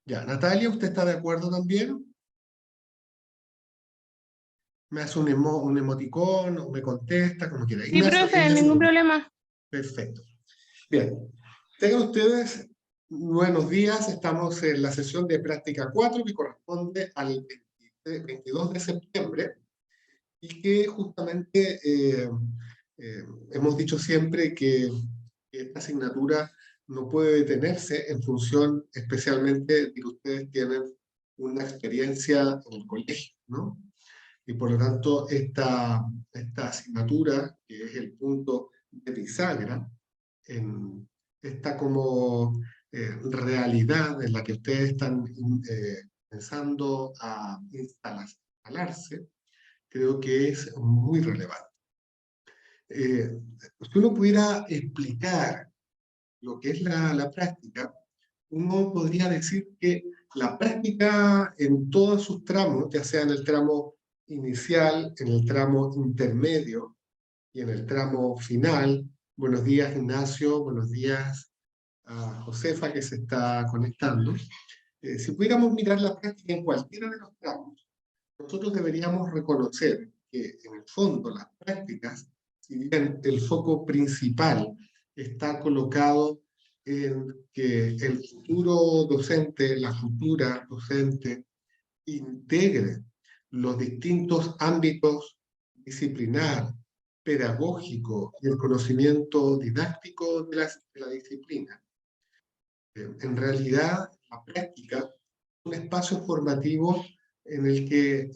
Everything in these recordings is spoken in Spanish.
Ya, Natalia, ¿usted está de acuerdo también? Me hace un emoticón o me contesta, como quiera. Sí, Ignacio, profe, ningún problema. perfecto. Bien, tengan ustedes buenos días. Estamos en la sesión de práctica 4 que corresponde al 22 de septiembre y que justamente hemos dicho siempre que esta asignatura no puede detenerse en función especialmente de que ustedes tienen una experiencia en el colegio, ¿no? Y por lo tanto, esta asignatura, que es el punto de bisagra, en esta como realidad en la que ustedes están pensando a instalarse, creo que es muy relevante. Si uno pudiera explicar lo que es la práctica, uno podría decir que la práctica en todos sus tramos, ya sea en el tramo inicial, en el tramo intermedio y en el tramo final. Buenos días, Ignacio, buenos días a Josefa que se está conectando. Si pudiéramos mirar la práctica en cualquiera de los tramos, nosotros deberíamos reconocer que en el fondo las prácticas, si bien el foco principal está colocado en que el futuro docente, la futura docente, integre los distintos ámbitos disciplinar, pedagógico y el conocimiento didáctico de la disciplina. En realidad, la práctica es un espacio formativo en el que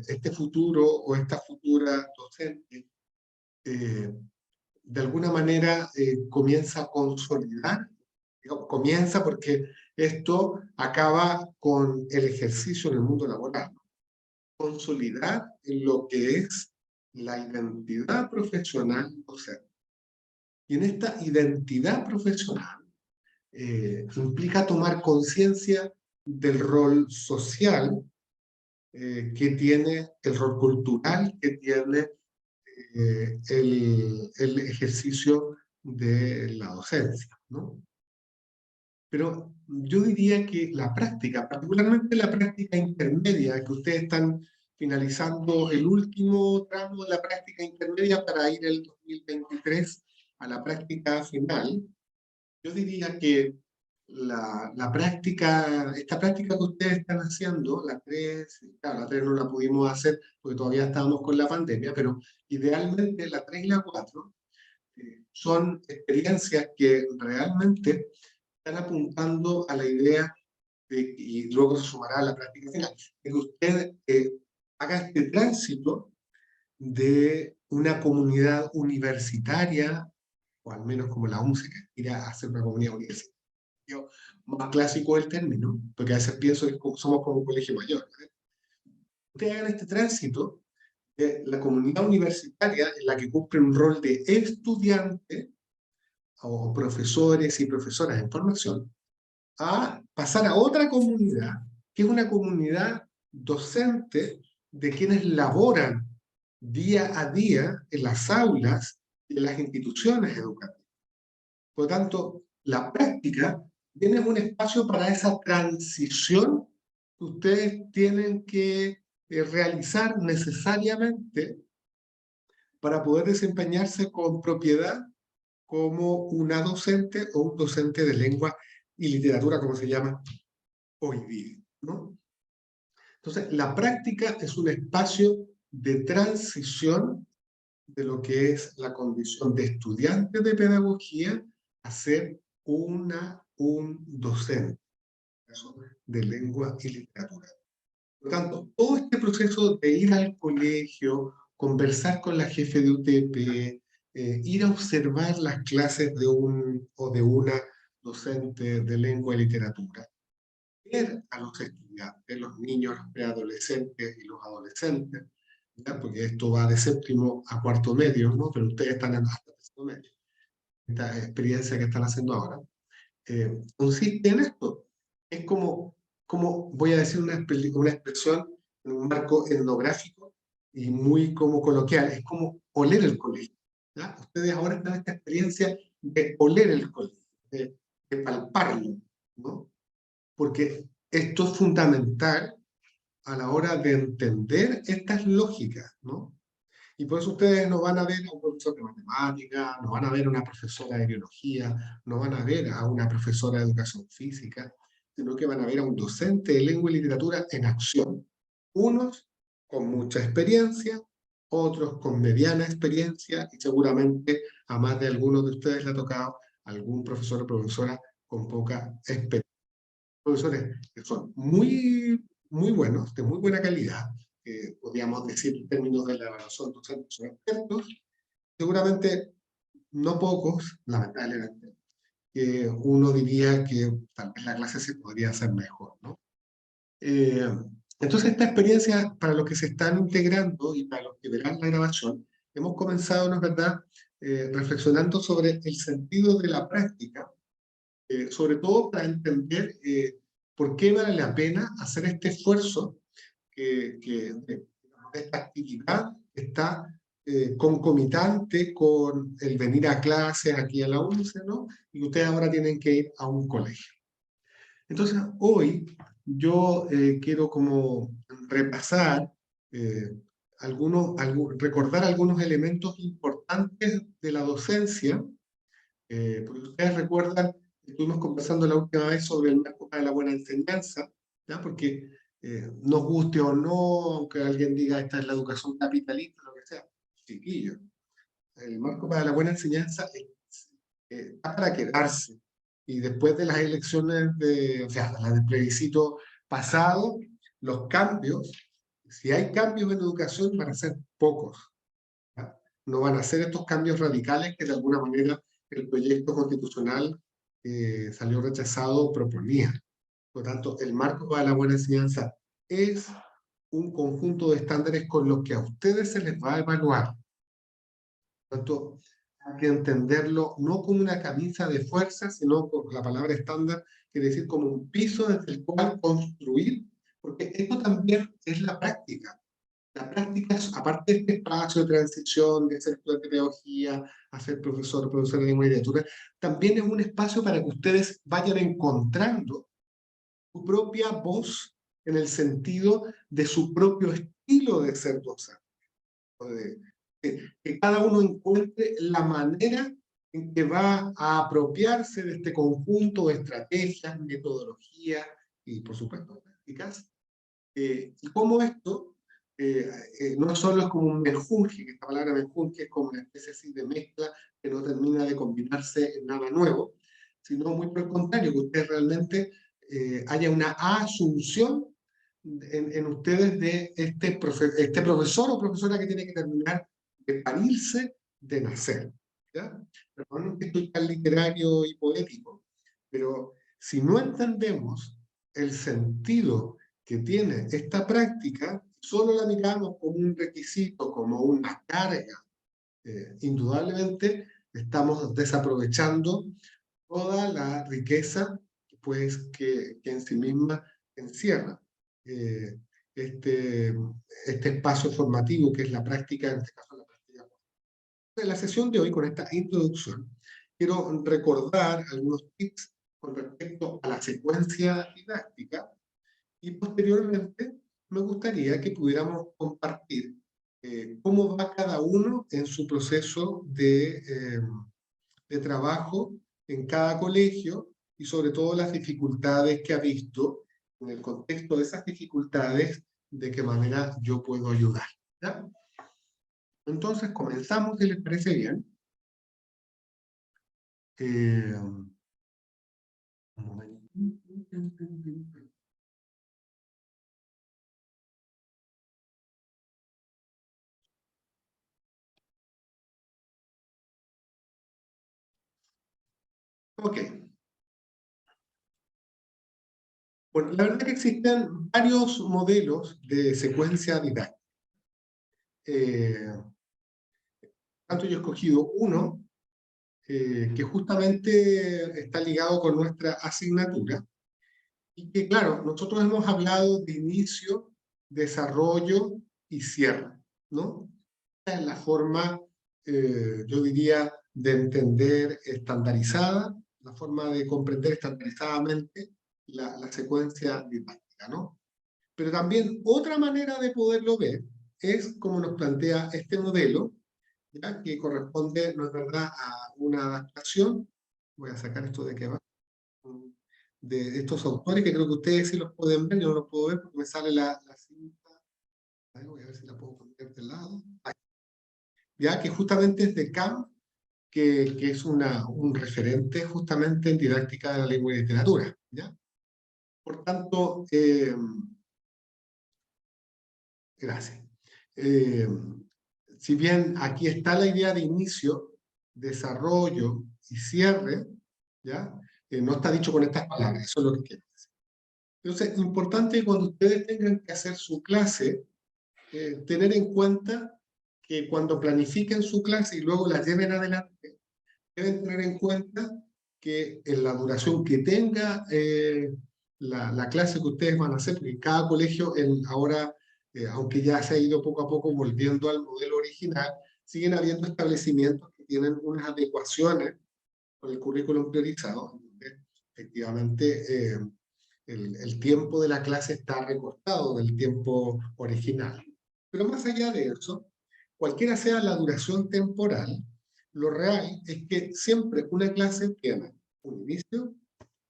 este futuro o esta futura docente de alguna manera comienza a consolidar, digamos, comienza porque esto acaba con el ejercicio en el mundo laboral, consolidar en lo que es la identidad profesional docente. Y en esta identidad profesional implica tomar conciencia del rol social que tiene, el rol cultural que tiene el ejercicio de la docencia, ¿no? Pero yo diría que la práctica, particularmente la práctica intermedia, que ustedes están finalizando el último tramo de la práctica intermedia para ir el 2023 a la práctica final, yo diría que la práctica, esta práctica que ustedes están haciendo, la 3, claro, la 3 no la pudimos hacer porque todavía estábamos con la pandemia, pero idealmente la 3 y la 4 son experiencias que realmente están apuntando a la idea de, y luego se sumará a la práctica final, de que usted haga este tránsito de una comunidad universitaria, o al menos como la UNCE, que aspira a ser una comunidad universitaria más clásico del término, porque a veces pienso que somos como un colegio mayor. Ustedes hagan este tránsito de la comunidad universitaria en la que cumplen un rol de estudiante o profesores y profesoras en formación, a pasar a otra comunidad, que es una comunidad docente de quienes laboran día a día en las aulas de las instituciones educativas. Por lo tanto, la práctica tiene un espacio para esa transición que ustedes tienen que realizar necesariamente para poder desempeñarse con propiedad como una docente o un docente de lengua y literatura, como se llama hoy día, ¿no? Entonces, la práctica es un espacio de transición de lo que es la condición de estudiante de pedagogía a ser un docente de lengua y literatura. Por lo tanto, todo este proceso de ir al colegio, conversar con la jefe de UTP, ir a observar las clases de un o de una docente de lengua y literatura, ver a los estudiantes, los niños, los preadolescentes y los adolescentes, ¿ya? Porque esto va de séptimo a cuarto medio, ¿no? Pero ustedes están en hasta sexto medio. Esta experiencia que están haciendo ahora consiste en esto. Es como voy a decir una expresión en un marco etnográfico y muy como coloquial, es como oler el colegio, ¿ya? Ustedes ahora están en esta experiencia de oler el colegio, de palparlo, ¿no? Porque esto es fundamental a la hora de entender estas lógicas, ¿no? Y por eso ustedes no van a ver a un profesor de matemática, no van a ver a una profesora de biología, no van a ver a una profesora de educación física, sino que van a ver a un docente de lengua y literatura en acción. Unos con mucha experiencia, otros con mediana experiencia, y seguramente a más de algunos de ustedes le ha tocado algún profesor o profesora con poca experiencia. Profesores que son muy buenos, de muy buena calidad, podríamos decir en términos de la evaluación docente, son expertos, seguramente no pocos, lamentablemente, que uno diría que tal vez la clase se podría hacer mejor, ¿no? Eh, entonces, esta experiencia, para los que se están integrando y para los que verán la grabación, hemos comenzado, ¿no es verdad?, reflexionando sobre el sentido de la práctica, sobre todo para entender por qué vale la pena hacer este esfuerzo de esta actividad que está concomitante con el venir a clases aquí a la UNCE, ¿no? Y ustedes ahora tienen que ir a un colegio. Entonces, hoy yo quiero como repasar, eh, recordar algunos elementos importantes de la docencia, porque ustedes recuerdan, estuvimos conversando la última vez sobre el marco para la buena enseñanza, ¿ya? Porque nos guste o no, aunque alguien diga esta es la educación capitalista, lo que sea, chiquillo, el marco para la buena enseñanza está para quedarse. Y después de las elecciones, o sea, las del plebiscito pasado, los cambios, si hay cambios en educación, van a ser pocos. ¿Ya? No van a ser estos cambios radicales que de alguna manera el proyecto constitucional salió rechazado proponía. Por lo tanto, el marco para la buena enseñanza es un conjunto de estándares con los que a ustedes se les va a evaluar. Por lo tanto, hay que entenderlo no como una camisa de fuerza, sino por la palabra estándar, quiere decir como un piso desde el cual construir, porque esto también es la práctica. La práctica, aparte de este espacio de transición, de ser estudiante de pedagogía, a ser profesor o profesora de lengua y literatura, también es un espacio para que ustedes vayan encontrando su propia voz en el sentido de su propio estilo de ser docente. Que cada uno encuentre la manera en que va a apropiarse de este conjunto de estrategias, metodologías y, por supuesto, prácticas. Y cómo esto no solo es como un menjunje, que esta palabra menjunje es como una especie así de mezcla que no termina de combinarse en nada nuevo, sino muy por el contrario, que ustedes realmente haya una asunción en ustedes de este profesor o profesora que tiene que terminar de parirse, de nacer. ¿Ya? Perdón que estoy tan literario y poético, pero si no entendemos el sentido que tiene esta práctica, solo la miramos como un requisito, como una carga, indudablemente estamos desaprovechando toda la riqueza pues, que en sí misma encierra eh, este, este espacio formativo que es la práctica, en este caso la práctica. En la sesión de hoy, con esta introducción, quiero recordar algunos tips con respecto a la secuencia didáctica y posteriormente me gustaría que pudiéramos compartir cómo va cada uno en su proceso de trabajo en cada colegio y sobre todo las dificultades que ha visto en el contexto de esas dificultades, de qué manera yo puedo ayudar. ¿Ya? Entonces comenzamos, si les parece bien. Un momento. Ok. Bueno, la verdad que existen varios modelos de secuencia didáctica. Tanto yo he escogido uno que justamente está ligado con nuestra asignatura y que, claro, nosotros hemos hablado de inicio, desarrollo y cierre, ¿no? Esta es la forma, yo diría, de entender estandarizada, la forma de comprender estandarizadamente la secuencia didáctica, ¿no? Pero también otra manera de poderlo ver es como nos plantea este modelo, ¿ya? Que corresponde, ¿no es verdad?, a una adaptación. Voy a sacar esto de que va, de estos autores, que creo que ustedes sí los pueden ver, yo no los puedo ver porque me sale la cinta. A ver, voy a ver si la puedo poner de lado. Ahí. Ya que justamente es de Kant, que es un referente justamente en didáctica de la lengua y literatura, ¿ya? Por tanto, gracias. Eh, si bien aquí está la idea de inicio, desarrollo y cierre, ¿ya? No está dicho con estas palabras, eso es lo que quiero decir. Entonces, importante cuando ustedes tengan que hacer su clase, tener en cuenta que cuando planifiquen su clase y luego la lleven adelante, deben tener en cuenta que en la duración que tenga la clase que ustedes van a hacer, porque cada colegio ahora, aunque ya se ha ido poco a poco volviendo al modelo original, siguen habiendo establecimientos que tienen unas adecuaciones con el currículum priorizado, donde efectivamente el tiempo de la clase está recortado del tiempo original. Pero más allá de eso, cualquiera sea la duración temporal, lo real es que siempre una clase tiene un inicio,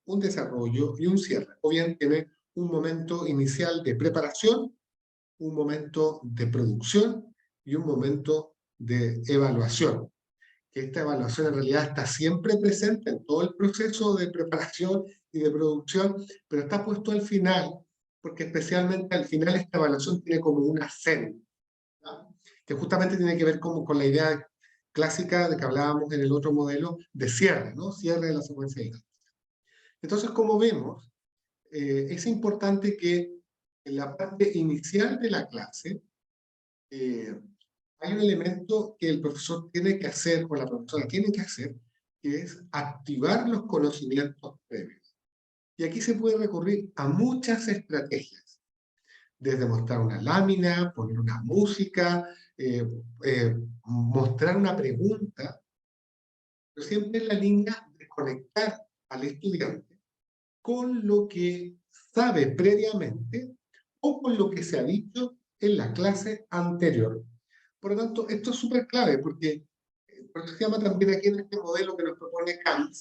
un desarrollo y un cierre. O bien tiene un momento inicial de preparación, un momento de producción y un momento de evaluación. Que esta evaluación en realidad está siempre presente en todo el proceso de preparación y de producción, pero está puesto al final, porque especialmente al final esta evaluación tiene como una cena, ¿no? Que justamente tiene que ver con la idea clásica de que hablábamos en el otro modelo de cierre, ¿no? Cierre de la secuencia didáctica. Entonces, como vemos, es importante que en la parte inicial de la clase hay un elemento que el profesor tiene que hacer, o la profesora tiene que hacer, que es activar los conocimientos previos. Y aquí se puede recurrir a muchas estrategias, desde mostrar una lámina, poner una música, mostrar una pregunta, pero siempre en la línea de conectar al estudiante con lo que sabe previamente o con lo que se ha dicho en la clase anterior. Por lo tanto, esto es súper clave porque se llama también aquí en este modelo que nos propone Kant,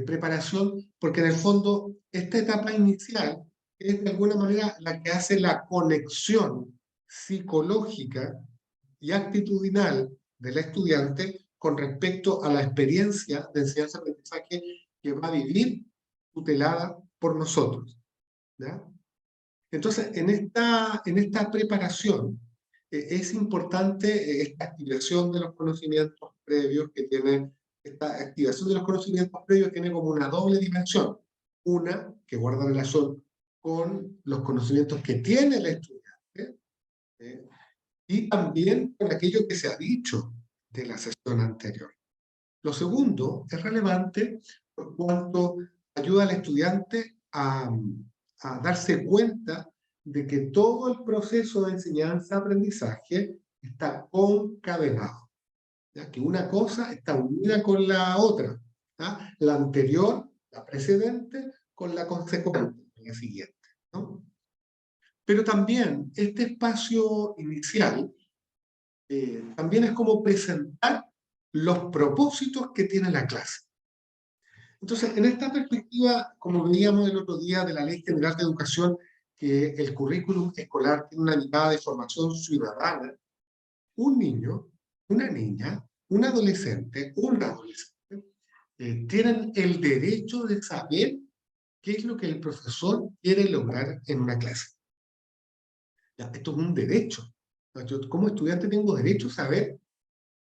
preparación, porque en el fondo esta etapa inicial es de alguna manera la que hace la conexión psicológica y actitudinal del estudiante con respecto a la experiencia de enseñanza-aprendizaje que va a vivir tutelada por nosotros, ¿ya? Entonces, en esta preparación es importante esta activación de los conocimientos previos que tiene, esta activación de los conocimientos previos tiene como una doble dimensión. Una que guarda relación con los conocimientos que tiene el estudiante y también con aquello que se ha dicho de la sesión anterior. Lo segundo es relevante por cuanto ayuda al estudiante a darse cuenta de que todo el proceso de enseñanza-aprendizaje está concadenado, ¿ya? Que una cosa está unida con la otra, ¿ya? La anterior, la precedente, con la consecuente, la siguiente, ¿no? Pero también este espacio inicial también es como presentar los propósitos que tiene la clase. Entonces, en esta perspectiva, como veíamos el otro día de la Ley General de Educación, que el currículum escolar tiene una mirada de formación ciudadana, un niño, una niña, un adolescente, tienen el derecho de saber qué es lo que el profesor quiere lograr en una clase. Ya, esto es un derecho. Yo como estudiante tengo derecho a saber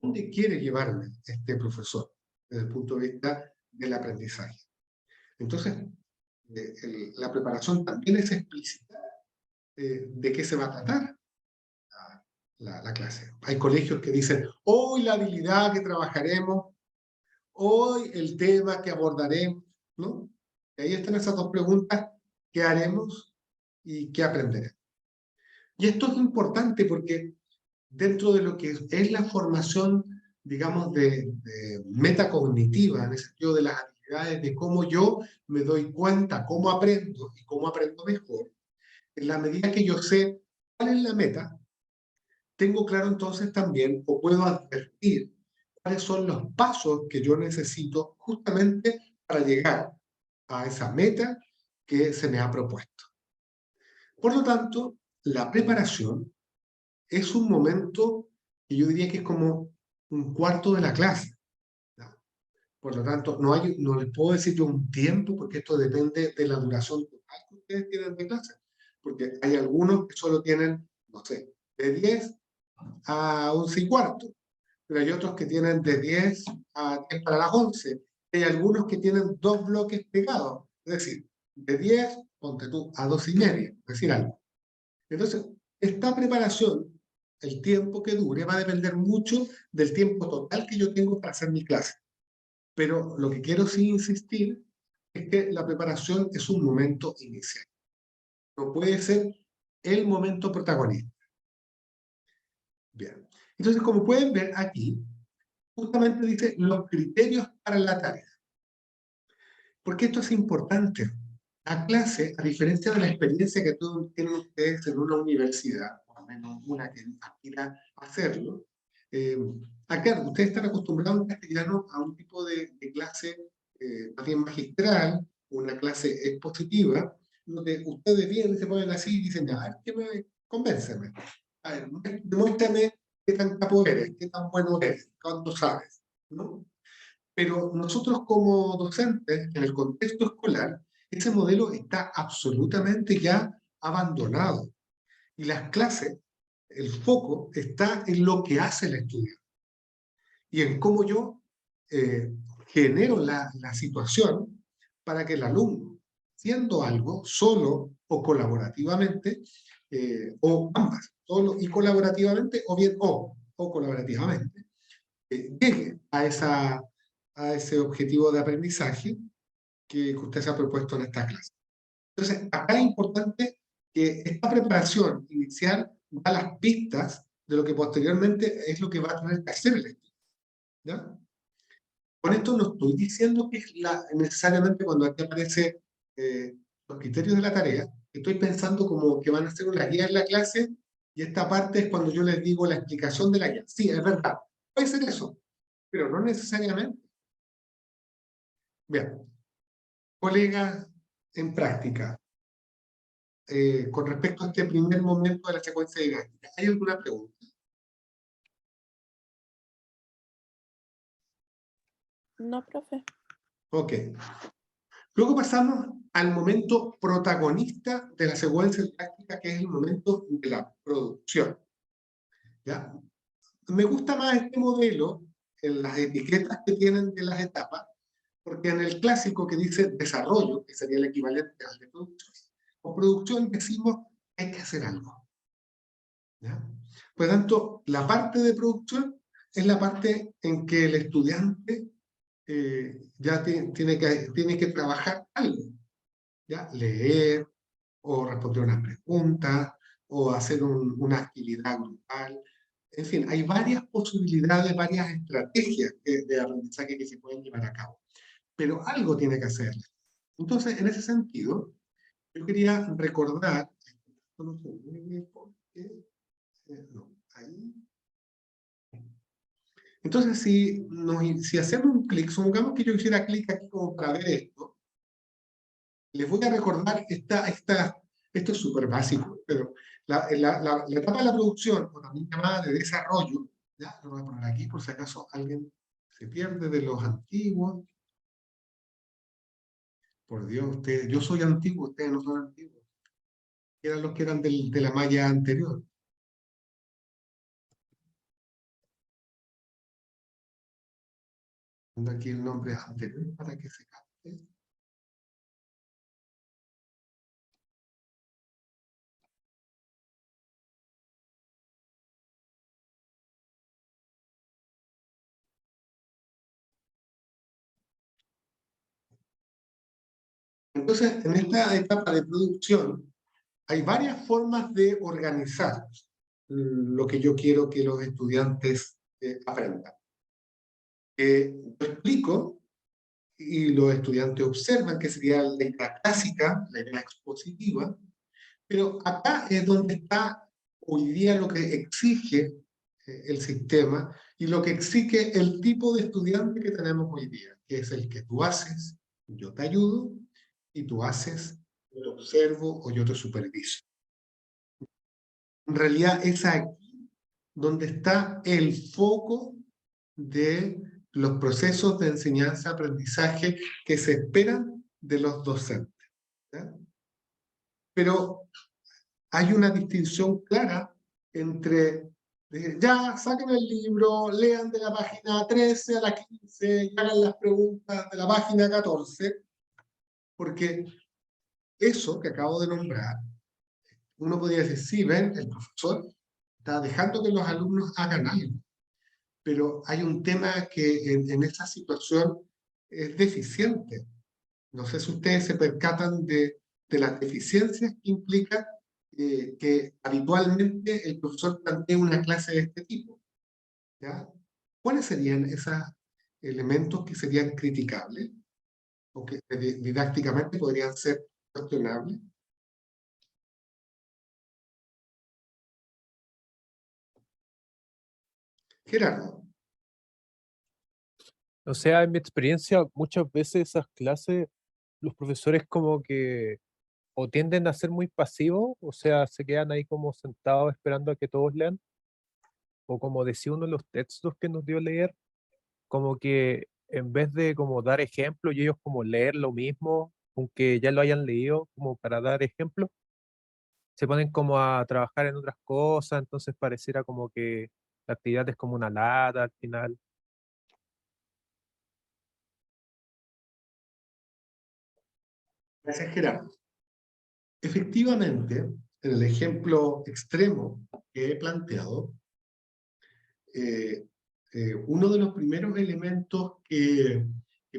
dónde quiere llevarme este profesor desde el punto de vista del aprendizaje. Entonces, la preparación también es explícita de qué se va a tratar la clase. Hay colegios que dicen, hoy la habilidad que trabajaremos, hoy el tema que abordaremos, ¿no? Y ahí están esas dos preguntas, ¿qué haremos y qué aprenderemos? Y esto es importante porque dentro de lo que es la formación, digamos, de metacognitiva, en el sentido de las posibilidades de cómo yo me doy cuenta, cómo aprendo y cómo aprendo mejor, en la medida que yo sé cuál es la meta, tengo claro entonces también, o puedo advertir, cuáles son los pasos que yo necesito justamente para llegar a esa meta que se me ha propuesto. Por lo tanto, la preparación es un momento que yo diría que es como un cuarto de la clase. ¿Ya? Por lo tanto, no les puedo decir yo un tiempo, porque esto depende de la duración total que ustedes tienen de clase. Porque hay algunos que solo tienen, no sé, de 10 a 11 y cuarto, pero hay otros que tienen de 10 a 10 para las 11. Hay algunos que tienen dos bloques pegados, es decir, de 10, ponte tú, a 2 y media, es decir, algo. Entonces, esta preparación, el tiempo que dure, va a depender mucho del tiempo total que yo tengo para hacer mi clase. Pero lo que quiero sí insistir es que la preparación es un momento inicial. No puede ser el momento protagonista. Bien. Entonces, como pueden ver aquí, justamente dice los criterios para la tarea. Porque esto es importante. La clase, a diferencia de la experiencia que tienen ustedes en una universidad, o al menos una que aspira a hacerlo, acá ustedes están acostumbrados en castellano a un tipo de clase más bien magistral, una clase expositiva, donde ustedes vienen, se ponen así y dicen, a ver, convénceme. A ver, demuéstrame qué tan capo eres, qué tan bueno eres, cuánto sabes, ¿no? Pero nosotros como docentes, en el contexto escolar, ese modelo está absolutamente ya abandonado. Y las clases, el foco está en lo que hace el estudiante y en cómo yo genero la situación para que el alumno, haciendo algo solo o colaborativamente, o ambas, solo y colaborativamente, o bien o colaborativamente, llegue a ese objetivo de aprendizaje que usted se ha propuesto en esta clase. Entonces, acá es importante que esta preparación inicial da las pistas de lo que posteriormente es lo que va a tener que hacer el estudiante. ¿Ya? Con esto no estoy diciendo que es necesariamente cuando aquí aparece los criterios de la tarea, estoy pensando como que van a ser una guía en la clase y esta parte es cuando yo les digo la explicación de la guía. Sí, es verdad, puede ser eso, pero no necesariamente. Bien, colegas en práctica, con respecto a este primer momento de la secuencia didáctica, ¿hay alguna pregunta? No, profe. Ok. Luego pasamos al momento protagonista de la secuencia didáctica, que es el momento de la producción. ¿Ya? Me gusta más este modelo en las etiquetas que tienen de las etapas, porque en el clásico que dice desarrollo, que sería el equivalente al de producción, o producción decimos hay que hacer algo. ¿Ya? Por lo tanto, la parte de producción es la parte en que el estudiante ya tiene que trabajar algo, ¿ya? Leer, o responder unas preguntas, o hacer una actividad grupal. En fin, hay varias posibilidades, varias estrategias de aprendizaje que se pueden llevar a cabo. Pero algo tiene que hacer. Entonces, en ese sentido, yo quería recordar, no sé muy bien por qué, no, ahí. Entonces, si hacemos un clic, supongamos que yo hiciera clic aquí como para ver esto, les voy a recordar esto es súper básico, pero la etapa de la producción, o también llamada de desarrollo, ya lo voy a poner aquí por si acaso alguien se pierde de los antiguos. Por Dios, ustedes, yo soy antiguo, ustedes no son antiguos. Eran los que eran de la malla anterior. Pongo aquí el nombre anterior para que se capte. Entonces, en esta etapa de producción, hay varias formas de organizar lo que yo quiero que los estudiantes aprendan. Yo explico y los estudiantes observan, que sería la idea clásica, la idea expositiva, pero acá es donde está hoy día lo que exige el sistema y lo que exige el tipo de estudiante que tenemos hoy día, que es el que tú haces, yo te ayudo, y tú haces, yo te observo o yo te superviso. En realidad es aquí donde está el foco de los procesos de enseñanza-aprendizaje que se esperan de los docentes, ¿ya? Pero hay una distinción clara entre, ya, saquen el libro, lean de la página 13 a la 15 y hagan las preguntas de la página 14, porque eso que acabo de nombrar, uno podría decir, sí, ven, el profesor está dejando que los alumnos hagan algo, pero hay un tema que en esa situación es deficiente. No sé si ustedes se percatan de las deficiencias que implica que habitualmente el profesor plantee una clase de este tipo, ¿ya? ¿Cuáles serían esos elementos que serían criticables o que didácticamente podrían ser cuestionables? Gerardo. O sea, en mi experiencia, muchas veces esas clases, los profesores como que o tienden a ser muy pasivos, o sea, se quedan ahí como sentados esperando a que todos lean, o como decía uno de los textos que nos dio a leer, como que en vez de como dar ejemplo y ellos como leer lo mismo, aunque ya lo hayan leído, como para dar ejemplo, se ponen como a trabajar en otras cosas, entonces pareciera como que la actividad es como una lata al final. Gracias, Gerardo. Efectivamente, en el ejemplo extremo que he planteado, eh, uno de los primeros elementos que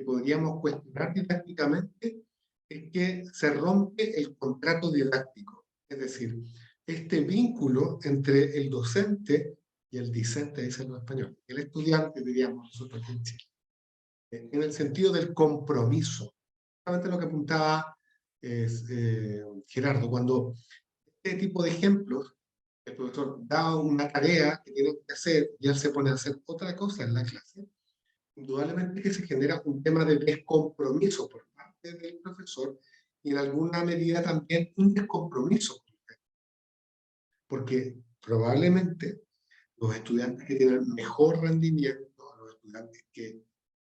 podríamos cuestionar didácticamente es que se rompe el contrato didáctico. Es decir, este vínculo entre el docente y el discente, dicen los españoles, el estudiante, diríamos nosotros en Chile, en el sentido del compromiso. Justamente lo que apuntaba Gerardo, cuando este tipo de ejemplos, el profesor da una tarea que tiene que hacer y él se pone a hacer otra cosa en la clase, indudablemente que se genera un tema de descompromiso por parte del profesor y en alguna medida también un descompromiso, porque probablemente los estudiantes que tienen mejor rendimiento, los estudiantes que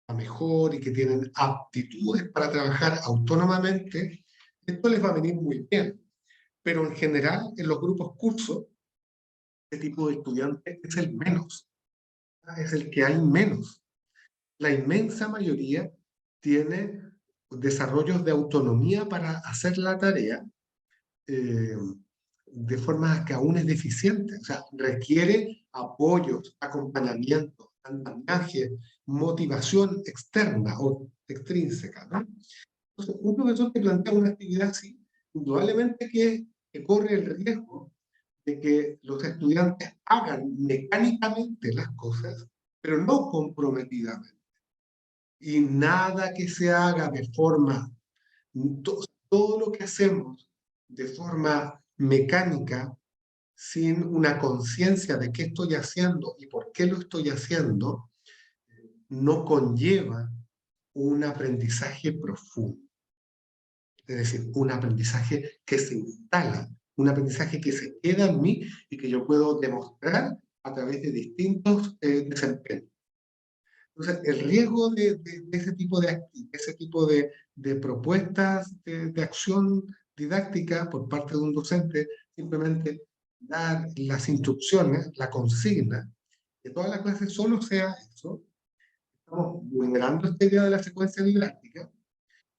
a mejor y que tienen aptitudes para trabajar autónomamente, esto les va a venir muy bien. Pero en general, en los grupos cursos, este tipo de estudiantes es el menos, es el que hay menos. La inmensa mayoría tiene desarrollos de autonomía para hacer la tarea eh, de forma que aún es deficiente. O sea, requiere apoyos, acompañamiento, andamiaje, motivación externa o extrínseca, ¿no? Entonces, un profesor que plantea una actividad así, indudablemente que corre el riesgo de que los estudiantes hagan mecánicamente las cosas, pero no comprometidamente. Y nada que se haga de forma, todo lo que hacemos de forma mecánica, sin una conciencia de qué estoy haciendo y por qué lo estoy haciendo, no conlleva un aprendizaje profundo. Es decir, un aprendizaje que se instala, un aprendizaje que se queda en mí y que yo puedo demostrar a través de distintos desempeños. Entonces, el riesgo de ese tipo de propuestas de acción didáctica por parte de un docente, simplemente dar las instrucciones, la consigna, que toda la clase solo sea eso, estamos vulnerando esta idea de la secuencia didáctica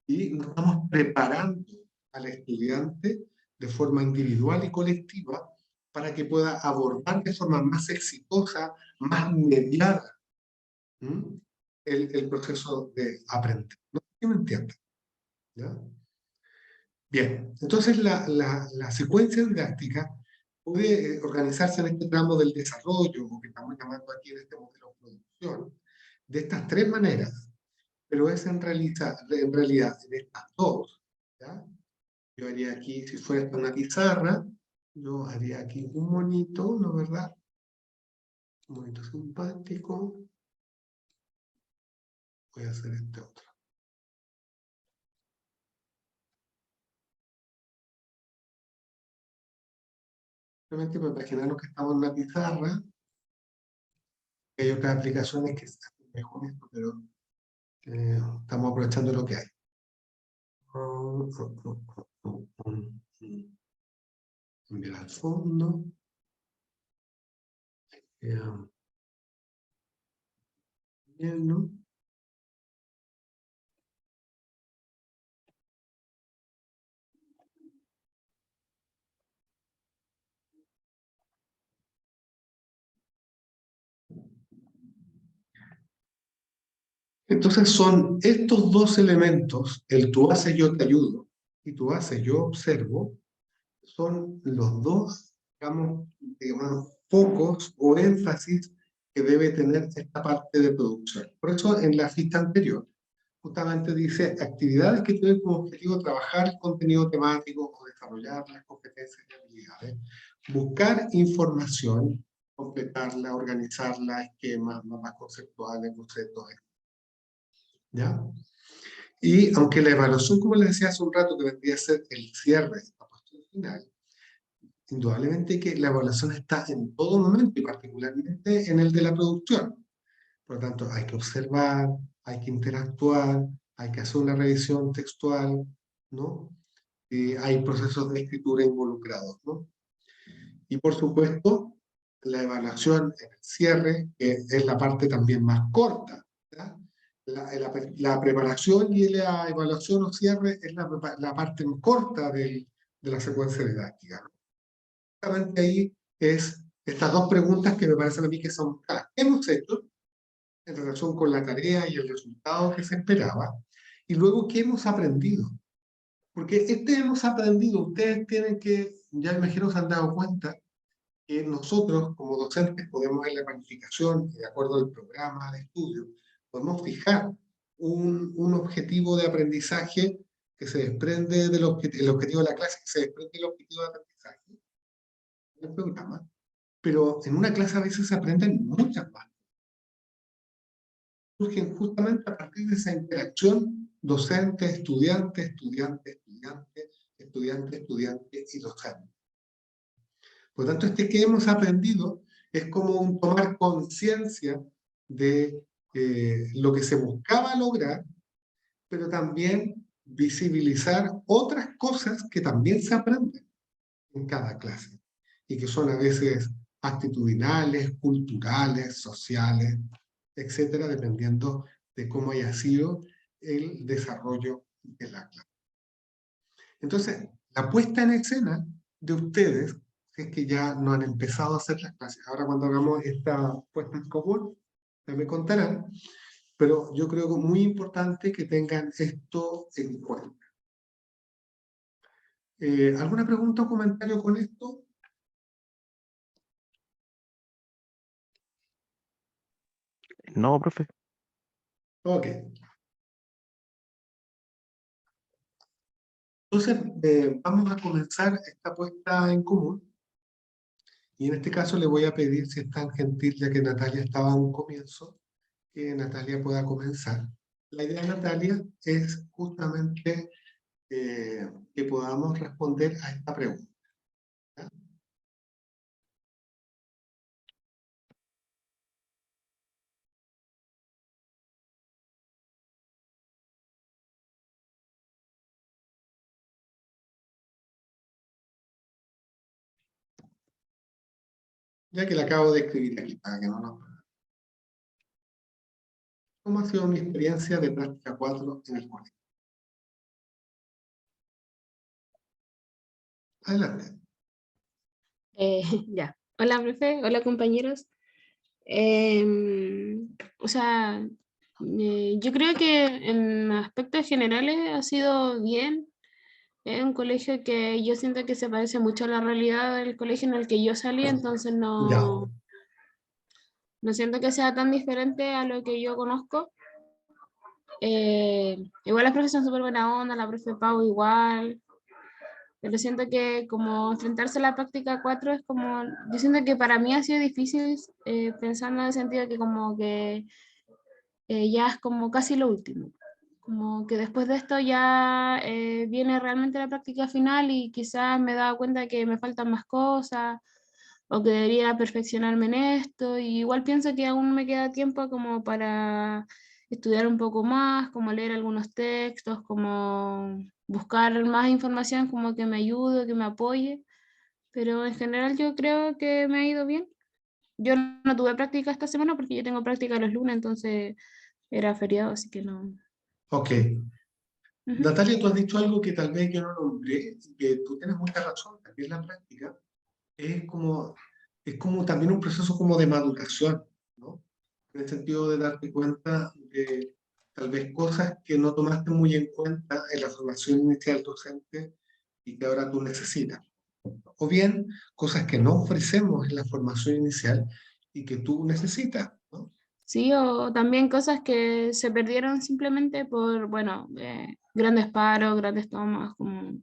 y nos estamos preparando al estudiante de forma individual y colectiva para que pueda abordar de forma más exitosa, más mediada, el proceso de aprender. ¿No sé si me entienden? ¿Ya? Bien, entonces la secuencia didáctica puede organizarse en este tramo del desarrollo, o que estamos llamando aquí en este modelo de producción, de estas tres maneras. pero es en realidad en estas dos. ¿Ya? Yo haría aquí, si fuera una pizarra, yo haría aquí un monito, ¿no es verdad? Un monito simpático. Voy a hacer este otro. Simplemente para imaginarnos que estamos en una pizarra. Hay otras aplicaciones que se hacen mejor esto, pero estamos aprovechando lo que hay. Enviar al fondo. Bien, ¿no? Entonces son estos dos elementos, el tú haces, yo te ayudo, y tú haces, yo observo, son los dos, digamos, focos o énfasis que debe tener esta parte de producción. Por eso en la ficha anterior, justamente dice actividades que tienen como objetivo trabajar el contenido temático o desarrollar las competencias y habilidades, buscar información, completarla, organizarla, esquemas, mapas conceptuales, bocetos, ¿ya? Y aunque la evaluación, como les decía hace un rato, que vendría a ser el cierre de la cuestión final, indudablemente que la evaluación está en todo momento y particularmente en el de la producción. Por lo tanto, hay que observar, hay que interactuar, hay que hacer una revisión textual, ¿no? Hay procesos de escritura involucrados, ¿no? Y por supuesto, la evaluación en el cierre, que es la parte también más corta, ¿ya? La preparación y la evaluación o cierre es la parte corta de la secuencia didáctica. Justamente ahí es estas dos preguntas que me parecen a mí que son claras. ¿Qué hemos hecho en relación con la tarea y el resultado que se esperaba? Y luego, ¿qué hemos aprendido? Porque hemos aprendido, ustedes tienen que, ya me imagino se han dado cuenta, que nosotros como docentes podemos en la planificación, de acuerdo al programa de estudio, podemos fijar un objetivo de aprendizaje que se desprende del el objetivo de la clase, que se desprende del objetivo de aprendizaje del programa, pero en una clase a veces se aprenden muchas más. Surgen justamente a partir de esa interacción docente, estudiante, estudiante, estudiante, estudiante, estudiante y docente. Por lo tanto, que hemos aprendido es como un tomar conciencia de lo que se buscaba lograr, pero también visibilizar otras cosas que también se aprenden en cada clase y que son a veces actitudinales, culturales, sociales, etcétera, dependiendo de cómo haya sido el desarrollo de la clase. Entonces, la puesta en escena de ustedes, si es que ya no han empezado a hacer las clases, ahora cuando hagamos esta puesta en común, ya me contarán, pero yo creo que es muy importante que tengan esto en cuenta. ¿Alguna pregunta o comentario con esto? No, profe. Ok. Entonces, vamos a comenzar esta puesta en común. Y en este caso le voy a pedir, si es tan gentil, ya que Natalia estaba a un comienzo, que Natalia pueda comenzar. La idea de Natalia es justamente que podamos responder a esta pregunta. ¿Ya? Ya que la acabo de escribir aquí, para que no nos... ¿Cómo ha sido mi experiencia de práctica 4 en el colegio? Adelante. Ya. Hola, profe. Hola, compañeros. O sea, yo creo que en aspectos generales ha sido bien. Es un colegio que yo siento que se parece mucho a la realidad del colegio en el que yo salí, entonces Ya. no siento que sea tan diferente a lo que yo conozco. Igual las profes son súper buena onda, la profe Pau igual, pero siento que como enfrentarse a la práctica 4 es como, yo siento que para mí ha sido difícil, pensando en el sentido que como que ya es como casi lo último, como que después de esto ya viene realmente la práctica final y quizás me he dado cuenta que me faltan más cosas o que debería perfeccionarme en esto, y igual pienso que aún me queda tiempo como para estudiar un poco más, como leer algunos textos, como buscar más información como que me ayude, que me apoye, pero en general yo creo que me ha ido bien. Yo no tuve práctica esta semana porque yo tengo práctica los lunes, entonces era feriado, así que no. Ok. Ujú. Natalia, tú has dicho algo que tal vez yo no nombré, y que tú tienes mucha razón, también la práctica es como, es como también un proceso como de maduración, ¿no? En el sentido de darte cuenta de tal vez cosas que no tomaste muy en cuenta en la formación inicial docente y que ahora tú necesitas. O bien cosas que no ofrecemos en la formación inicial y que tú necesitas, ¿no? Sí, o también cosas que se perdieron simplemente por, bueno, grandes paros, grandes tomas, como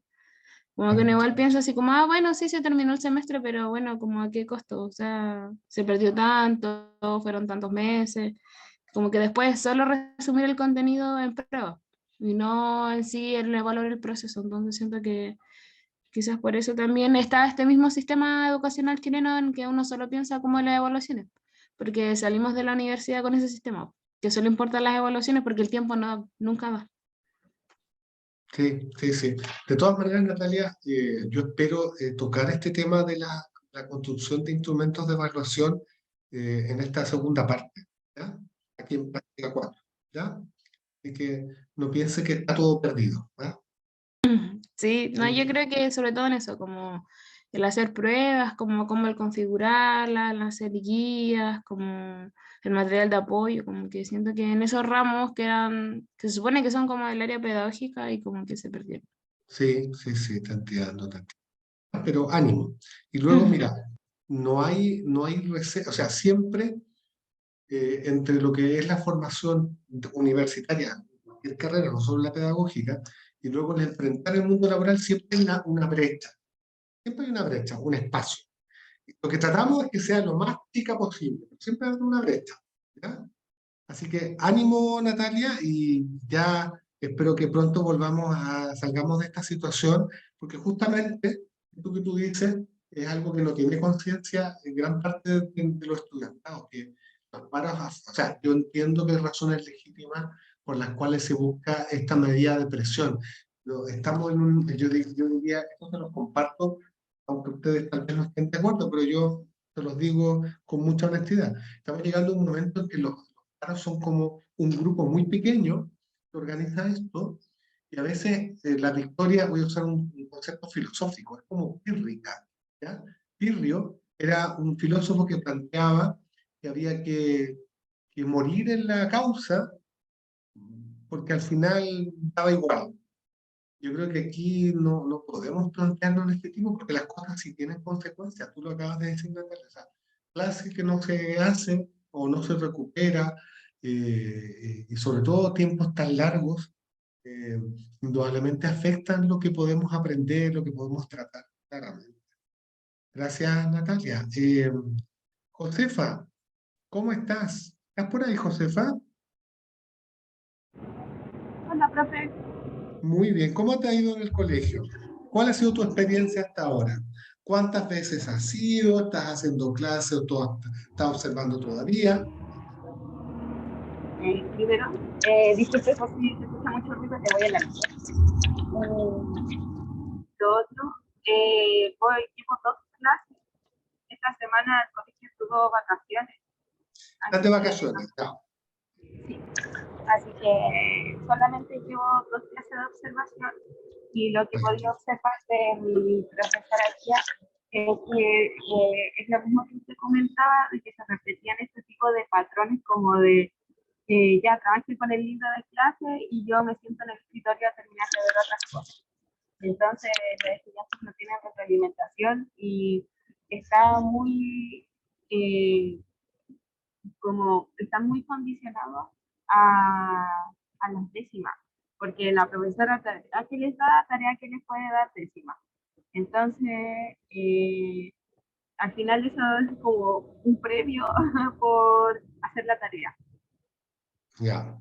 que uno igual piensa así como, ah, bueno, sí se terminó el semestre, pero bueno, como a qué costo, o sea, se perdió tanto, fueron tantos meses, como que después solo resumir el contenido en prueba y no en sí el evaluar el proceso, entonces siento que quizás por eso también está este mismo sistema educacional chileno en que uno solo piensa como en las evaluaciones, porque salimos de la universidad con ese sistema, que solo importan las evaluaciones porque el tiempo no, nunca va. Sí, sí, sí. De todas maneras, Natalia, yo espero tocar este tema de la construcción de instrumentos de evaluación en esta segunda parte, ¿ya? Aquí en práctica 4, ¿ya? Y que no piense que está todo perdido, ¿ya? Sí, no, yo creo que sobre todo en eso, como el hacer pruebas, como el configurarlas, el hacer guías, como el material de apoyo, como que siento que en esos ramos que se supone que son como el área pedagógica y como que se perdieron. Sí, sí, sí, te entiendo, te entiendo. Pero ánimo. Y luego, mira, no hay receta, o sea, siempre entre lo que es la formación universitaria, cualquier carrera, no solo la pedagógica, y luego el enfrentar el mundo laboral, siempre hay una brecha. Siempre hay una brecha, un espacio. Lo que tratamos es que sea lo más chica posible, pero siempre hay una brecha, ¿ya? Así que ánimo, Natalia, y ya espero que pronto salgamos de esta situación, porque justamente esto que tú dices es algo que no tiene conciencia en gran parte de los estudiantes, que o sea, yo entiendo que hay razones legítimas por las cuales se busca esta medida de presión. Pero estamos yo diría, esto se los comparto, aunque ustedes tal vez no estén de acuerdo, pero yo se los digo con mucha honestidad. Estamos llegando a un momento en que los paros son como un grupo muy pequeño que organiza esto, y a veces la victoria, voy a usar un concepto filosófico, es como pírrica, ¿ya? Pirrio era un filósofo que planteaba que había que morir en la causa porque al final daba igual. Yo creo que aquí no podemos plantearnos en este tipo porque las cosas sí tienen consecuencias. Tú lo acabas de decir, Natalia. O sea, clase que no se hace o no se recupera, y sobre todo tiempos tan largos, eh, indudablemente afectan lo que podemos aprender, lo que podemos tratar, claramente. Gracias, Natalia. Josefa, ¿cómo estás? ¿Estás por ahí, Josefa? Hola, profe. Muy bien. ¿Cómo te ha ido en el colegio? ¿Cuál ha sido tu experiencia hasta ahora? ¿Cuántas veces has ido? ¿Estás haciendo clases o estás observando todavía? Primero, disculpe por si se escucha mucho ruido, te voy a la luz. Lo otro, llevo dos clases. Esta semana el colegio tuvo vacaciones, Estás así de que, vacaciones. Ya. sí, así que solamente llevo dos clases de observación, y lo que he podido observar de mi profesora guía es que es lo mismo que usted comentaba, de que se repetían este tipo de patrones como de ya trabajé con el libro de clase y yo me siento en el escritorio a terminar de ver otras cosas. Entonces, los estudiantes no tienen retroalimentación y está muy, eh, como, están muy condicionados a a las décimas, porque la profesora tarea que les da, tarea que les puede dar décimas. Entonces, al final eso es como un premio por hacer la tarea. Ya.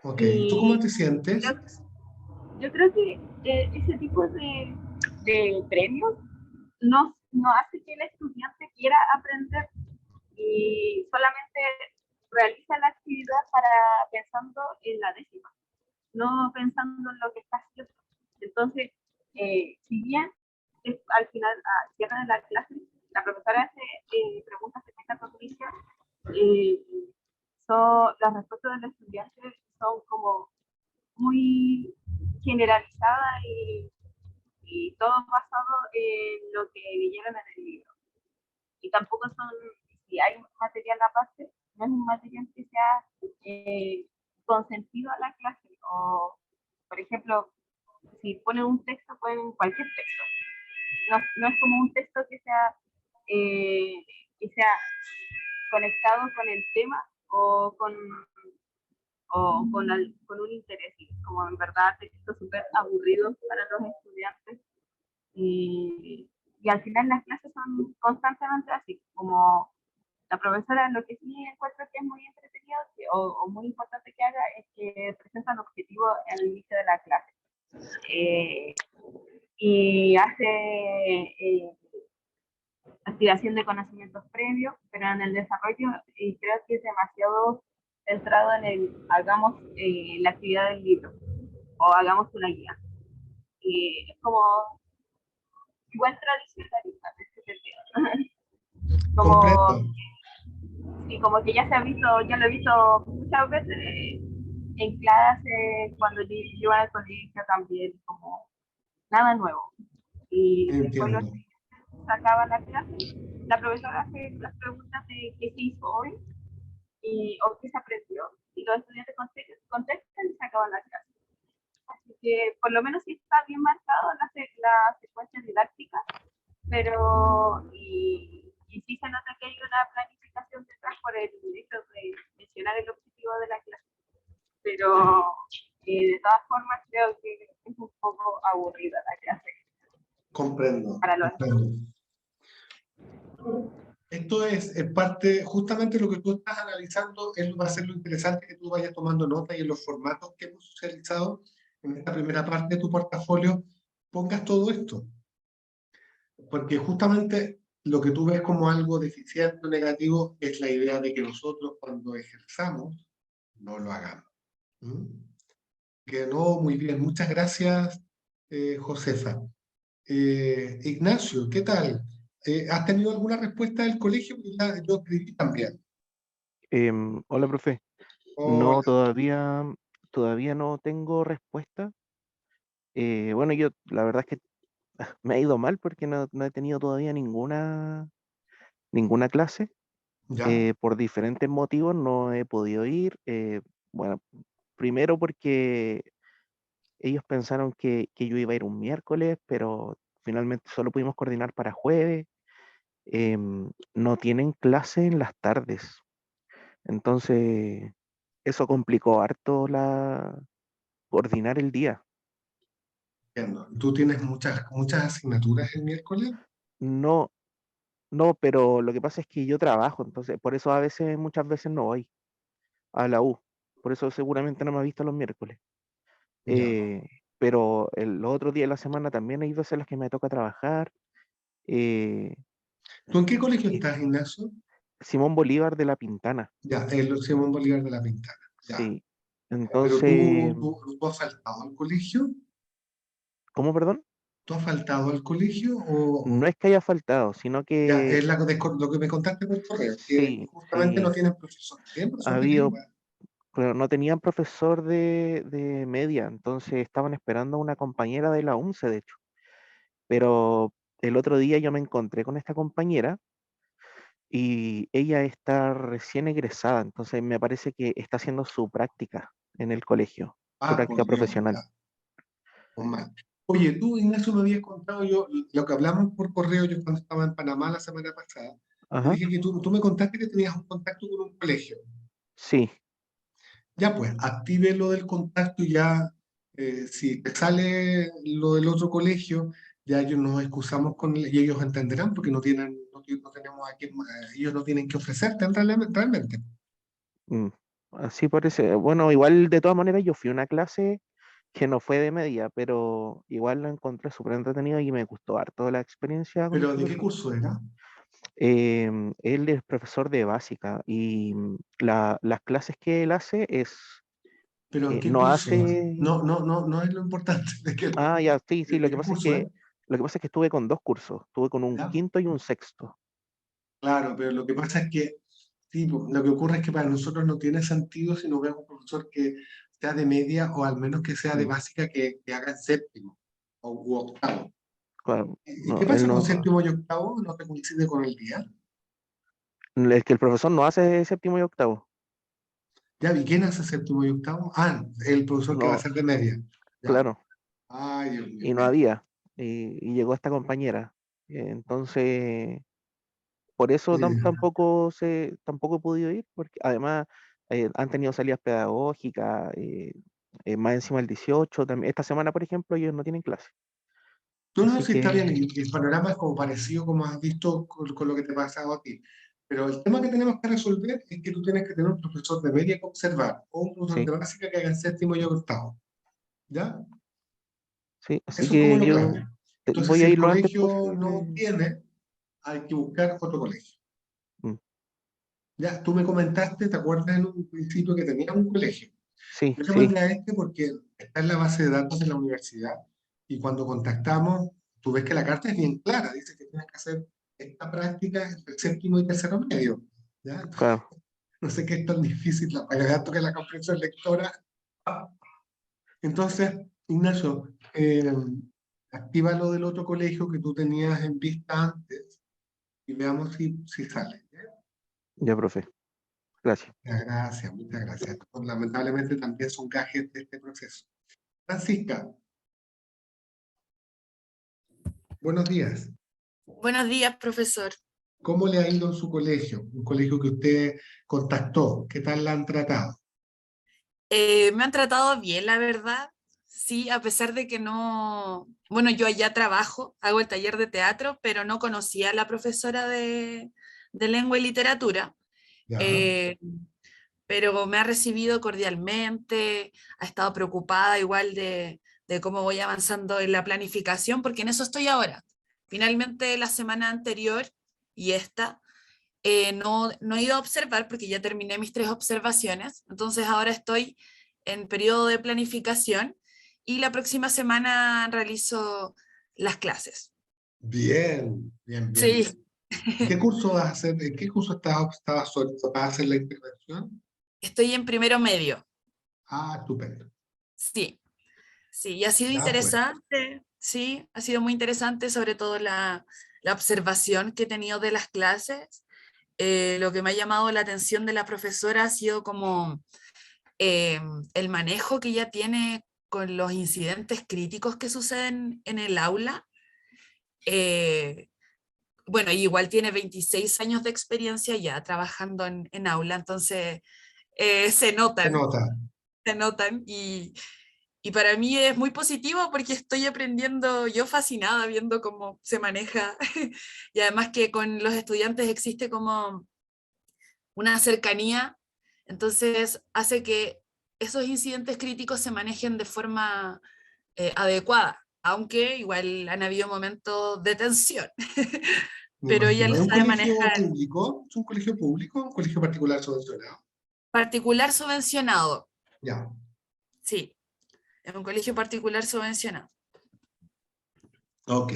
Ok. ¿Tú cómo Y te sientes? yo creo que ese tipo de premios no hace que el estudiante quiera aprender y solamente realiza la actividad pensando en la décima, no pensando en lo que está haciendo. Entonces, si bien al final, al cierre de la clase, la profesora hace preguntas que tengan cognición, las respuestas del estudiante son como muy generalizadas y todo basado en lo que leyeron en el libro. Y tampoco son, si hay material aparte, no es un material que sea consentido a la clase. O, por ejemplo, si ponen un texto, ponen cualquier texto. No es como un texto que sea conectado con el tema o con un interés, como en verdad textos súper aburridos para los estudiantes. Y al final las clases son constantemente así, como la profesora lo que sí encuentro que es muy entretenido o muy importante que haga es que presenta un objetivo al inicio de la clase. Y hace activación de conocimientos previos, pero en el desarrollo creo que es demasiado centrado en hagamos la actividad del libro o hagamos una guía. Y es como igual tradicionalista en este sentido. Comprendo. Como que ya ya lo he visto muchas veces en clase, cuando yo iba al colegio también, como nada nuevo. Y después Entiendo. se acaba la clase, la profesora hace las preguntas de qué se hizo hoy o qué se aprendió, y los estudiantes contestan y se acaba la clase. Así que por lo menos sí está bien marcado la secuencia didáctica, pero sí se nota que hay una planificación detrás por el hecho de mencionar el objetivo de la clase. Pero de todas formas creo que es un poco aburrida la clase. Comprendo. Para los Comprendo. Esto es parte, justamente lo que tú estás analizando, va a ser lo interesante que tú vayas tomando nota y en los formatos que hemos socializado en esta primera parte de tu portafolio, pongas todo esto. Porque justamente lo que tú ves como algo deficiente o negativo es la idea de que nosotros cuando ejerzamos no lo hagamos. ¿Mm? Que no, muy bien. Muchas gracias, Josefa. Ignacio, ¿qué tal? ¿Has tenido alguna respuesta del colegio? Porque yo escribí también. Hola, profe. Hola. No, todavía no tengo respuesta. Bueno, yo la verdad es que me ha ido mal porque no he tenido todavía ninguna clase. Ya, Por diferentes motivos no he podido ir. Bueno, primero porque ellos pensaron que yo iba a ir un miércoles, pero finalmente solo pudimos coordinar para jueves. No tienen clase en las tardes. Entonces, eso complicó harto coordinar el día. entiendo. ¿Tú tienes muchas asignaturas el miércoles? No, no, pero lo que pasa es que yo trabajo, entonces por eso muchas veces no voy a la U. Por eso seguramente no me ha visto los miércoles. Ya. Eh, pero los otros días de la semana también hay veces en las que me toca trabajar. eh, ¿Tú en qué colegio y estás, Ignacio? Simón Bolívar de La Pintana, Ya, el Simón Bolívar de la Pintana. Ya. sí. Pero Entonces, tú has faltado al colegio. ¿cómo, perdón? ¿Tú has faltado al colegio No es que haya faltado, sino ya que es lo que me contaste por correo, que sí, justamente no sí, tienen profesor? ¿Tienen ha profesor de habido, lengua? pero no tenían profesor de media, entonces estaban esperando a una compañera de la UNCE, de hecho. Pero el otro día yo me encontré con esta compañera y ella está recién egresada, entonces me parece que está haciendo su práctica en el colegio, su Ah, por práctica Dios, profesional. ya, pues mal. Oye, tú, Ignacio, me habías contado lo que hablamos por correo yo cuando estaba en Panamá la semana pasada. Te Ajá, dije que tú me contaste que tenías un contacto con un colegio. sí, Ya pues, active lo del contacto y ya, si te sale lo del otro colegio, ya ellos nos excusamos y ellos entenderán porque no tenemos ellos no tienen que ofrecerte realmente. Mm, Así parece. Bueno, igual de todas maneras yo fui a una clase que no fue de media, pero igual la encontré súper entretenida y me gustó harto la experiencia con el Pero ¿de qué profesor. curso era? Él es profesor de básica y las clases que él hace ¿Pero en qué no curso? hace. No es lo importante Ah, ya, sí, sí, de qué curso es. lo que pasa es que estuve con dos cursos, estuve con un ¿Ya? quinto y un sexto. Claro, pero lo que pasa es que, sí, lo que ocurre es que para nosotros no tiene sentido si no vemos un profesor que sea de media o al menos que sea de Mm, básica que haga en séptimo u octavo. claro, ¿Y qué no, él pasa con no, séptimo y octavo? ¿No te coincide con el día? es que el profesor no hace séptimo y octavo. ¿Ya? ¿Y quién hace séptimo y octavo? Ah, el profesor que va a No, ser de media. Ya. claro, Ay, Dios mío. y no había. Y llegó esta compañera. Entonces, por eso Eh, tampoco he podido ir, porque además han tenido salidas pedagógicas, más encima el 18 también. Esta semana, por ejemplo, ellos no tienen clase. no, Así sí está bien. que, Y el panorama es como parecido como has visto con lo que te ha pasado a ti. Pero el tema que tenemos que resolver es que tú tienes que tener un profesor de media que observar o un profesor sí, de básica que haga séptimo y octavo. ¿Ya? sí, así Eso es como que lo yo grande. Entonces, voy si a el ir lo antes colegio posible. no tiene, hay que buscar otro colegio. Mm, Ya, tú me comentaste, ¿te acuerdas en un principio que tenías un colegio? Sí, Yo te sí, mandé a este porque está en la base de datos de la universidad y cuando contactamos, tú ves que la carta es bien clara, dice que tienes que hacer esta práctica entre el séptimo y tercero medio. ¿Ya? claro. No sé qué es tan difícil la paga de datos que la comprensión lectora. Entonces, Ignacio, activa lo del otro colegio que tú tenías en vista antes y veamos si sale. ¿Ya? Ya, profe. Gracias. Muchas gracias, muchas gracias. Lamentablemente también son gajes de este proceso. Francisca, buenos días. Buenos días, profesor. ¿Cómo le ha ido en su colegio? Un colegio que usted contactó. ¿Qué tal la han tratado? Me han tratado bien, la verdad. Sí, a pesar de que no, bueno, yo allá trabajo, hago el taller de teatro, pero no conocía a la profesora de lengua y literatura. Ya, Eh, pero me ha recibido cordialmente, ha estado preocupada igual de cómo voy avanzando en la planificación, porque en eso estoy ahora. Finalmente, la semana anterior y esta no he ido a observar porque ya terminé mis 3 observaciones, entonces ahora estoy en periodo de planificación y la próxima semana realizo las clases. bien, bien, bien, bien. Sí, ¿En qué curso vas a hacer? ¿En qué curso estabas para hacer la intervención? estoy en primero medio. Ah, estupendo. Sí, sí, y ha sido Ya, pues. interesante, sí, ha sido muy interesante, sobre todo la observación que he tenido de las clases. Lo que me ha llamado la atención de la profesora ha sido como eh, el manejo que ella tiene con los incidentes críticos que suceden en el aula. eh, bueno, y igual tiene 26 años de experiencia ya trabajando en aula, entonces se Se notan, nota. se notan y para mí es muy positivo porque estoy aprendiendo, yo fascinada viendo cómo se maneja y además que con los estudiantes existe como una cercanía, entonces hace que esos incidentes críticos se manejen de forma adecuada, aunque igual han habido momentos de tensión, Me pero ella imagino. lo ¿Es un sabe colegio manejar. público? ¿Es un colegio público o un colegio particular subvencionado? Particular subvencionado, Ya, sí, es un colegio particular subvencionado. ok.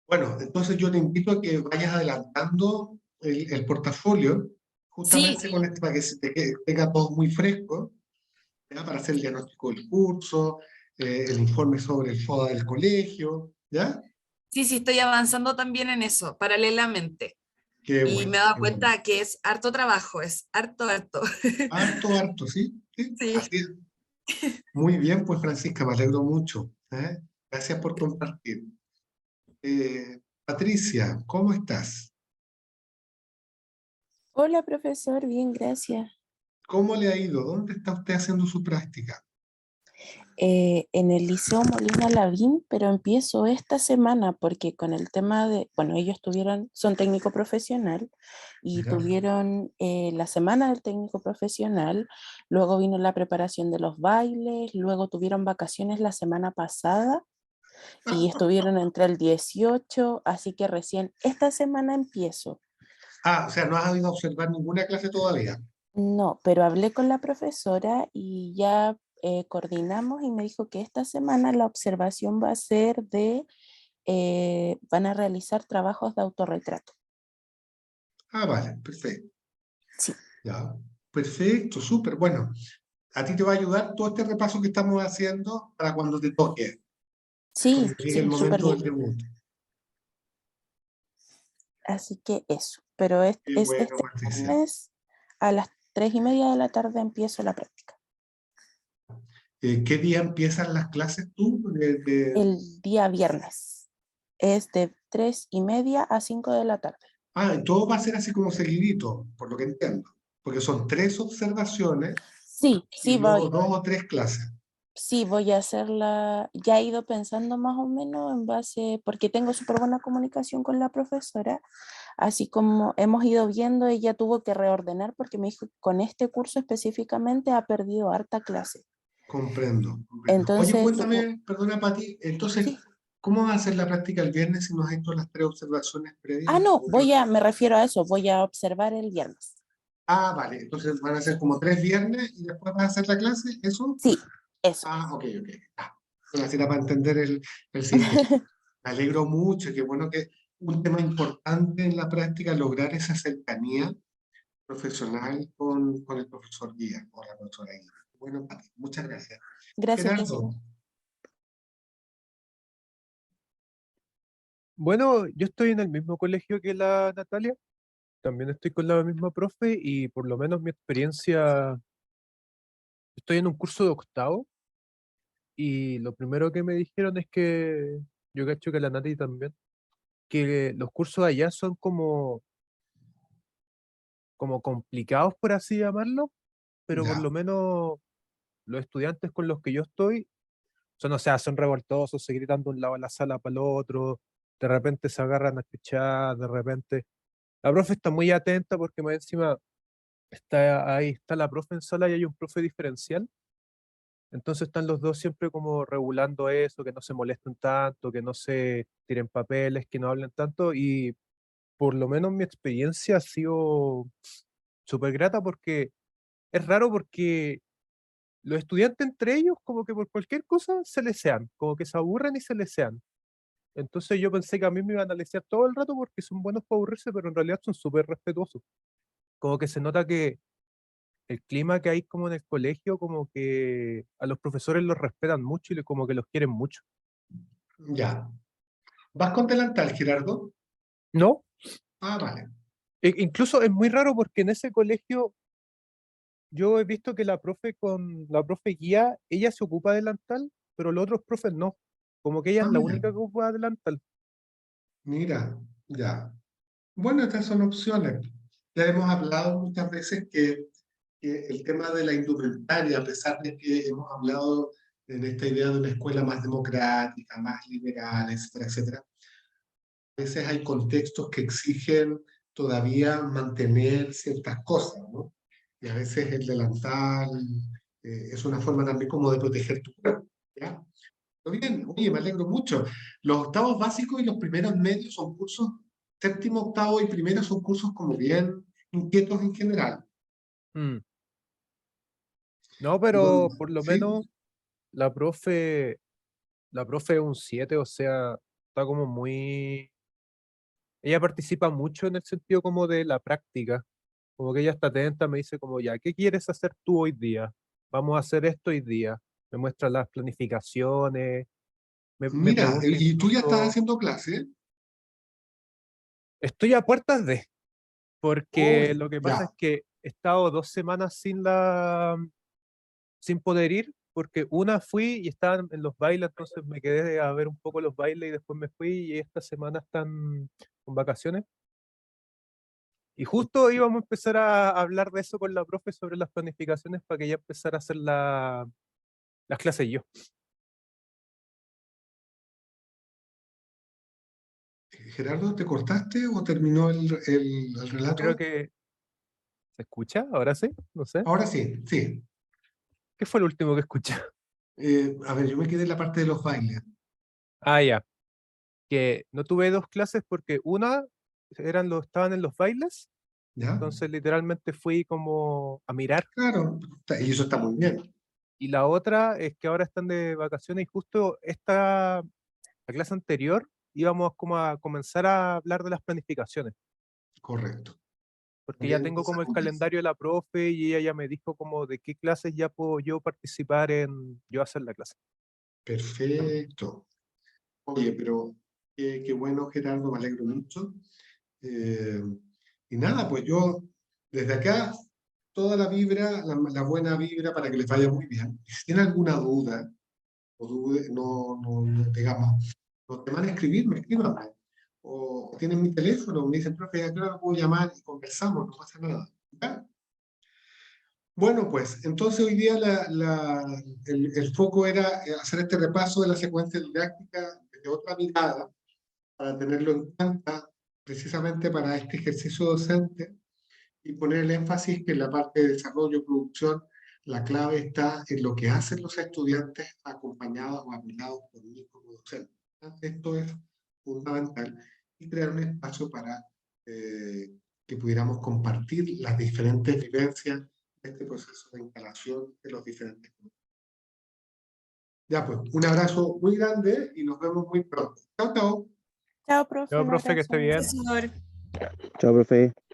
Bueno, entonces yo te invito a que vayas adelantando el portafolio, Sí, justamente con este, para que tenga todo muy fresco, ¿ya? Para hacer el diagnóstico del curso, el informe sobre el FODA del colegio, ¿ya? sí, sí, estoy avanzando también en eso, paralelamente. Qué Y me he bueno, dado qué bueno. cuenta que es harto trabajo, es harto, harto. Harto, harto, ¿sí? Sí, Sí, así es. Muy bien, pues Francisca, me alegro mucho, ¿eh? Gracias por compartir. Patricia, ¿cómo estás? Hola, profesor, bien, gracias. ¿Cómo le ha ido? ¿Dónde está usted haciendo su práctica? En el Liceo Molina Lavín, pero empiezo esta semana porque con el tema de, bueno, ellos tuvieron, son técnico profesional y ¿Ya? tuvieron la semana del técnico profesional, luego vino la preparación de los bailes, luego tuvieron vacaciones la semana pasada y estuvieron entre el 18, así que recién esta semana empiezo. Ah, o sea, no has ido a observar ninguna clase todavía. No, pero hablé con la profesora y ya coordinamos y me dijo que esta semana la observación va a ser de, van a realizar trabajos de autorretrato. Ah, vale, perfecto. Sí, Ya. Perfecto, súper. Bueno, a ti te va a ayudar todo este repaso que estamos haciendo para cuando te toque, sí, cuando llegue el sí, súper momento del bien. debut. Así que eso, pero es, Qué es bueno, este Patricia. viernes a las 3:30 de la tarde empiezo la práctica. ¿Qué día empiezan las clases tú? El día viernes es de 3:30 a 5 de la tarde. Ah, y todo va a ser así como seguidito, por lo que entiendo. Porque son 3 observaciones Sí, y sí, luego 2 o 3 clases. sí, voy a hacerla, ya he ido pensando más o menos en base, porque tengo súper buena comunicación con la profesora, así como hemos ido viendo, ella tuvo que reordenar porque me dijo que con este curso específicamente ha perdido harta clase. Comprendo, comprendo. Oye, Entonces tuvo, cuéntame, perdona, Pati, entonces, sí. ¿cómo vas a hacer la práctica el viernes si no has hecho las 3 observaciones previas? No, me refiero a eso, voy a observar el viernes. Ah, vale, entonces van a ser como 3 viernes y después vas a hacer la clase, ¿eso? Sí, eso. Ah, ok, ok. Ah, bueno, así era para entender el sistema. Me alegro mucho, qué bueno que un tema importante en la práctica, lograr esa cercanía profesional con el profesor guía o la profesora guía. Bueno, Pati, muchas gracias. Gracias, Jessica. Gerardo, Bueno, yo estoy en el mismo colegio que la Natalia, también estoy con la misma profe y por lo menos mi experiencia, estoy en un curso de octavo y lo primero que me dijeron es que, yo cacho que la Nati también, que los cursos allá son como complicados, por así llamarlo, pero por ya, lo menos los estudiantes con los que yo estoy son, o sea, son revoltosos, se gritan de un lado de la sala para el otro, de repente se agarran a escuchar, de repente. La profe está muy atenta porque más encima ahí está la profe en sala y hay un profe diferencial. Entonces están los dos siempre como regulando eso, que no se molesten tanto, que no se tiren papeles, que no hablen tanto. Y por lo menos mi experiencia ha sido súper grata porque es raro porque los estudiantes entre ellos como que por cualquier cosa se lesean, como que se aburren y se lesean. Entonces yo pensé que a mí me iban a lesear todo el rato porque son buenos para aburrirse, pero en realidad son súper respetuosos. Como que se nota que el clima que hay como en el colegio, como que a los profesores los respetan mucho y como que los quieren mucho. ya. ¿Vas con delantal, Gerardo? No, Ah, vale. incluso es muy raro porque en ese colegio yo he visto que la profe guía, ella se ocupa de delantal, pero los otros profes no. Como que ella Ah, es la mira, única que ocupa delantal. mira, ya. Bueno, estas son opciones. Ya hemos hablado muchas veces que el tema de la indumentaria, a pesar de que hemos hablado en esta idea de una escuela más democrática, más liberal, etcétera, etcétera, a veces hay contextos que exigen todavía mantener ciertas cosas, ¿no? Y a veces el delantal es una forma también como de proteger tu cuerpo, ¿ya? Muy bien, oye, me alegro mucho. Los octavos básicos y los primeros medios son cursos, séptimo, octavo y primero son cursos como bien inquietos en general. Mm. No, Y pero por lo sí, menos la profe, la profe es un 7, o sea, está como muy... Ella participa mucho en el sentido como de la práctica, como que ella está atenta, me dice como, ya, ¿qué quieres hacer tú hoy día? Vamos a hacer esto hoy día. Me muestra las planificaciones, me mira, pregunta y tú ya estás incluso, haciendo clase. estoy a puertas de, porque Uy, lo que pasa es ya. que he estado 2 semanas sin poder ir, porque una fui y estaban en los bailes, entonces me quedé a ver un poco los bailes y después me fui y esta semana están con vacaciones. Y justo íbamos a empezar a hablar de eso con la profe sobre las planificaciones para que ella empezara a hacer las clases yo. Gerardo, ¿te cortaste o terminó el relato? Creo que se escucha, ahora sí, no sé. Ahora sí, sí. ¿Qué fue lo último que escuché? A ver, yo me quedé en la parte de los bailes. Ah, ya. Que no tuve dos clases porque una estaban en los bailes, ¿Ya? entonces literalmente fui como a mirar. Claro, y eso está muy bien. Y la otra es que ahora están de vacaciones y justo la clase anterior íbamos como a comenzar a hablar de las planificaciones, Correcto. porque ya Bien, tengo como el entonces, calendario de la profe y ella ya me dijo como de qué clases ya puedo yo participar en yo hacer la clase. perfecto. Oye, pero qué bueno, Gerardo, me alegro mucho. Eh, y nada, pues yo desde acá, toda la vibra, la buena vibra para que les vaya muy bien. Y si tienen alguna duda, o no, digamos, no te van a escribir, me escríbanme. O tienen mi teléfono, me dicen, profe, ya claro, puedo llamar y conversamos, no pasa nada. ¿Ya? Bueno, pues entonces hoy día el foco era hacer este repaso de la secuencia didáctica desde otra mirada, para tenerlo en cuenta precisamente para este ejercicio docente y poner el énfasis que en la parte de desarrollo y producción la clave está en lo que hacen los estudiantes acompañados o apoyados por mí como docente. Esto es fundamental y crear un espacio para que pudiéramos compartir las diferentes vivencias de este proceso de instalación de los diferentes grupos. Ya pues, un abrazo muy grande y nos vemos muy pronto. Chao, chao. Chao, profe, Yo, un profe, que esté abrazo. bien. Profesor. Chao, profe.